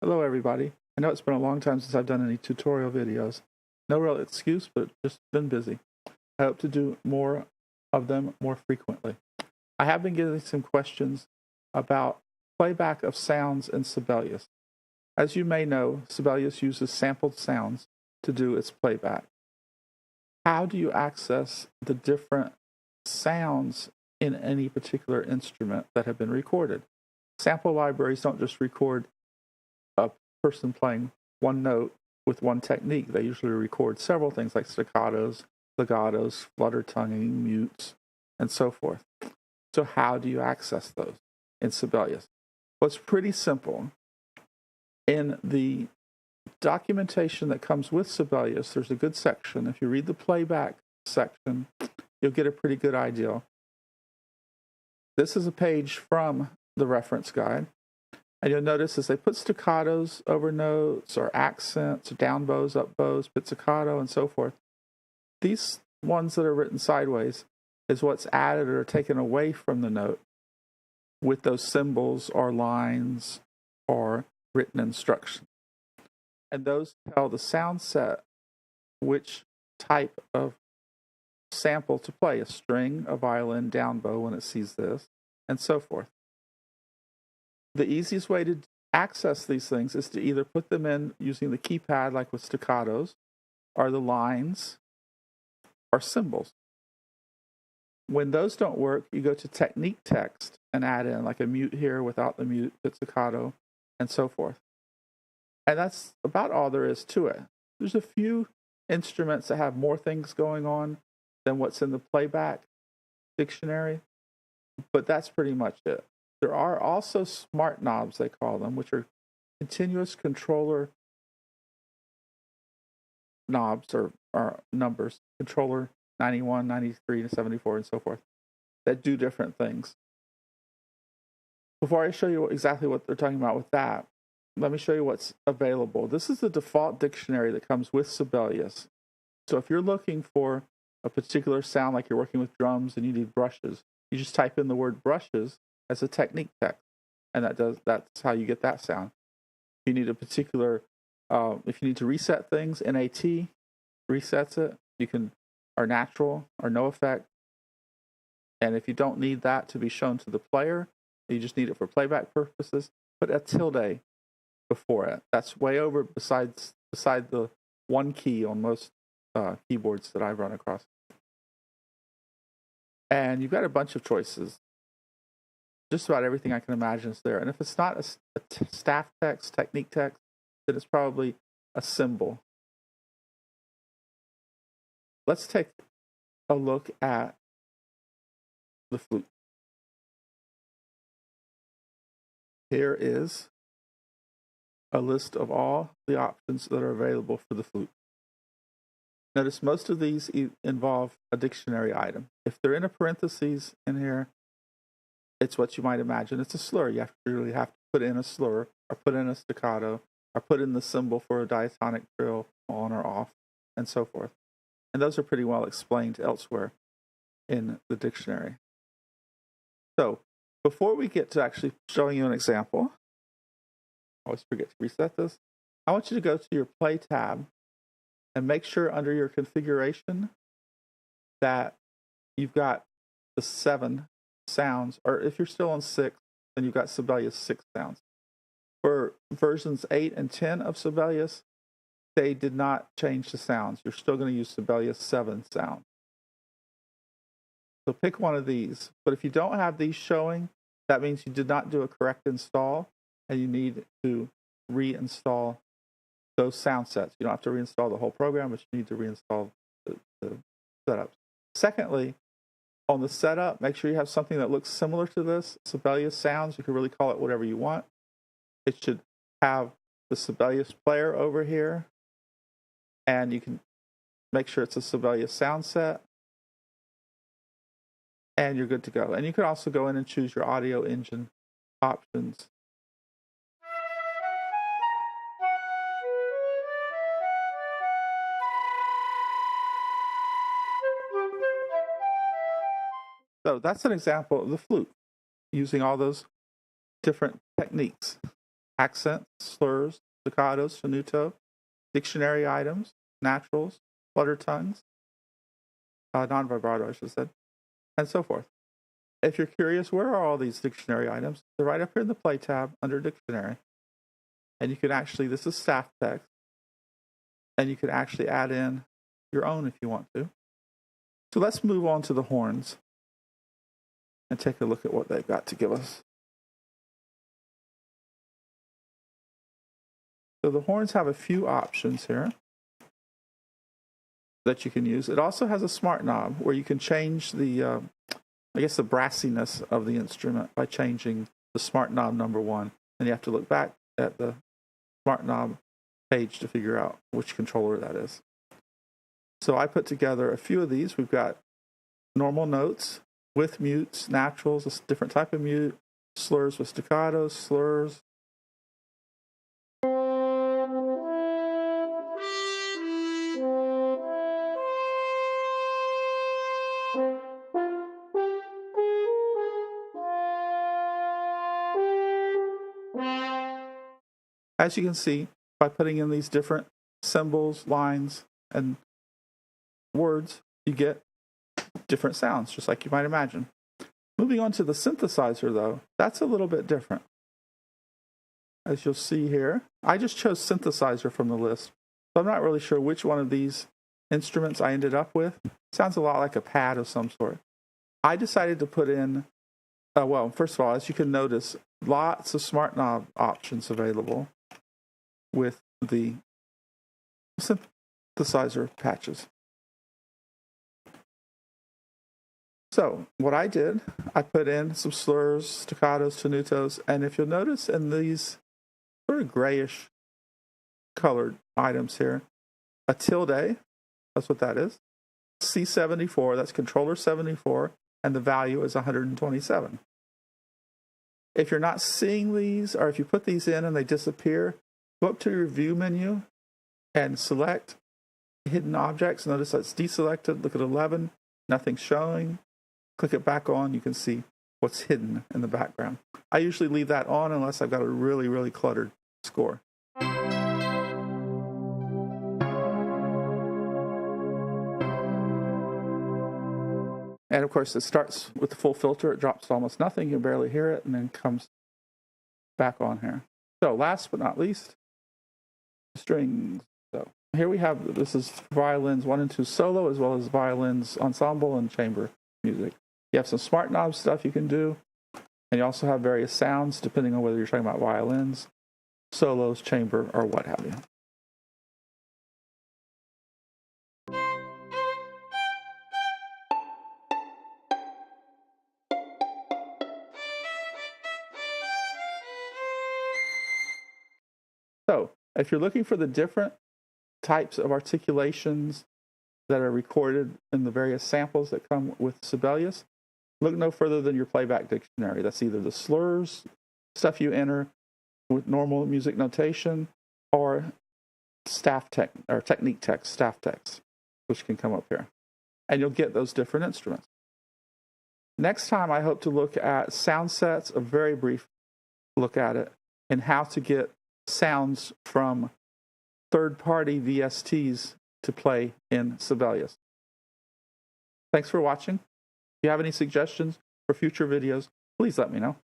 Hello everybody. I know it's been a long time since I've done any tutorial videos. No real excuse, but just been busy. I hope to do more of them more frequently. I have been getting some questions about playback of sounds in Sibelius. As you may know, Sibelius uses sampled sounds to do its playback. How do you access the different sounds in any particular instrument that have been recorded? Sample libraries don't just record a person playing one note with one technique. They usually record several things like staccatos, legatos, flutter tonguing, mutes, and so forth. So how do you access those in Sibelius? Well, it's pretty simple. In the documentation that comes with Sibelius, there's a good section. If you read the playback section, you'll get a pretty good idea. This is a page from the reference guide. And you'll notice as they put staccatos over notes or accents, or down bows, up bows, pizzicato, and so forth, these ones that are written sideways is what's added or taken away from the note with those symbols or lines or written instructions. And those tell the sound set which type of sample to play, a string, a violin, down bow when it sees this, and so forth. The easiest way to access these things is to either put them in using the keypad like with staccatos, or the lines, or symbols. When those don't work, you go to technique text and add in like a mute here without the mute, pizzicato, and so forth. And that's about all there is to it. There's a few instruments that have more things going on than what's in the playback dictionary, but that's pretty much it. There are also smart knobs, they call them, which are continuous controller knobs or numbers, controller 91, 93, 74, and so forth, that do different things. Before I show you exactly what they're talking about with that, let me show you what's available. This is the default dictionary that comes with Sibelius. So if you're looking for a particular sound, like you're working with drums and you need brushes, you just type in the word brushes as a technique text, and that's how you get that sound. If you need a particular, if you need to reset things, NAT resets it. You can, or natural, or no effect. And if you don't need that to be shown to the player, you just need it for playback purposes, put a tilde before it. That's way over beside the one key on most keyboards that I've run across. And you've got a bunch of choices. Just about everything I can imagine is there. And if it's not a staff text, technique text, then it's probably a symbol. Let's take a look at the flute. Here is a list of all the options that are available for the flute. Notice most of these involve a dictionary item. If they're in a parentheses in here, it's what you might imagine. It's a slur. You really have to put in a slur, or put in a staccato, or put in the symbol for a diatonic trill on or off, and so forth. And those are pretty well explained elsewhere in the dictionary. So before we get to actually showing you an example, I always forget to reset this. I want you to go to your Play tab and make sure under your configuration that you've got the 7 sounds, or if you're still on 6, then you've got Sibelius 6 sounds. For versions 8 and 10 of Sibelius, they did not change the sounds. You're still going to use Sibelius 7 sound. So pick one of these. But if you don't have these showing, that means you did not do a correct install, and you need to reinstall those sound sets. You don't have to reinstall the whole program, but you need to reinstall the setups. Secondly, on the setup, make sure you have something that looks similar to this. Sibelius Sounds, you can really call it whatever you want. It should have the Sibelius player over here, and you can make sure it's a Sibelius sound set, and you're good to go. And you can also go in and choose your audio engine options. So that's an example of the flute, using all those different techniques. accents, slurs, staccatos, tenuto, dictionary items, naturals, flutter tongues, non-vibrato, I should have said, and so forth. If you're curious, where are all these dictionary items? They're right up here in the Play tab under Dictionary. And you can actually, this is staff text, and you can actually add in your own if you want to. So let's move on to the horns and take a look at what they've got to give us. So the horns have a few options here that you can use. It also has a smart knob where you can change the, the brassiness of the instrument by changing the smart knob number 1. And you have to look back at the smart knob page to figure out which controller that is. So I put together a few of these. We've got normal notes with mutes, naturals, a different type of mute, slurs with staccatos, slurs. As you can see, by putting in these different symbols, lines, and words, you get different sounds, just like you might imagine. Moving on to the synthesizer, though, that's a little bit different. As you'll see here, I just chose synthesizer from the list, so I'm not really sure which one of these instruments I ended up with. Sounds a lot like a pad of some sort. I decided to put in, well, first of all, as you can notice, lots of smart knob options available with the synthesizer patches. So what I did, I put in some slurs, staccatos, tenutos, and if you'll notice in these sort of grayish colored items here, a tilde, that's what that is, C74, that's controller 74, and the value is 127. If you're not seeing these, or if you put these in and they disappear, go up to your view menu and select hidden objects. Notice that's deselected. Look at 11, nothing's showing. Click it back on, you can see what's hidden in the background. I usually leave that on unless I've got a really, really cluttered score. And of course, it starts with the full filter. It drops to almost nothing. You can barely hear it, and then comes back on here. So last but not least, strings. So here we have, this is violins 1 and 2 solo, as well as violins ensemble and chamber music. You have some smart knob stuff you can do, and you also have various sounds depending on whether you're talking about violins, solos, chamber, or what have you. So if you're looking for the different types of articulations that are recorded in the various samples that come with Sibelius, look no further than your playback dictionary. That's either the slurs, stuff you enter with normal music notation, or technique text, staff text, which can come up here. And you'll get those different instruments. Next time, I hope to look at sound sets, a very brief look at it, and how to get sounds from third-party VSTs to play in Sibelius. Thanks for watching. If you have any suggestions for future videos, please let me know.